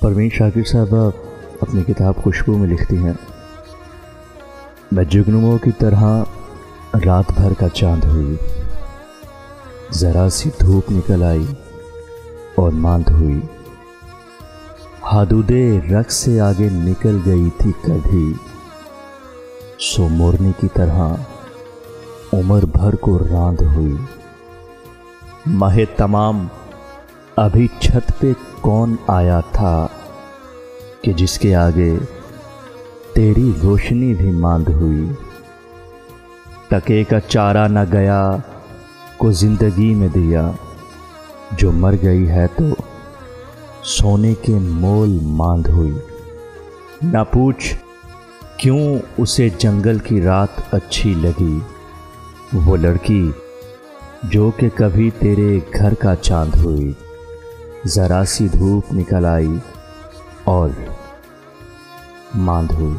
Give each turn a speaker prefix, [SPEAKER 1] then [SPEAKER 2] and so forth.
[SPEAKER 1] परवीन शाकिर साहबा अपनी किताब खुशबू में लिखती हैं, मैं जुगनुओं की तरह रात भर का चांद हुई, ज़रा सी धूप निकल आई और मांद हुई, हादुदे रक्स से आगे निकल गई थी कभी, सो मोरनी की तरह उम्र भर को रांद हुई। माहे तमाम अभी छत पे कौन आया था कि जिसके आगे तेरी रोशनी भी मांद हुई। टके का चारा न गया को जिंदगी में दिया, जो मर गई है तो सोने के मोल मांद हुई। ना पूछ क्यों उसे जंगल की रात अच्छी लगी, वो लड़की जो कि कभी तेरे घर का चांद हुई, ज़रा सी धूप निकल आई और मांद हुई।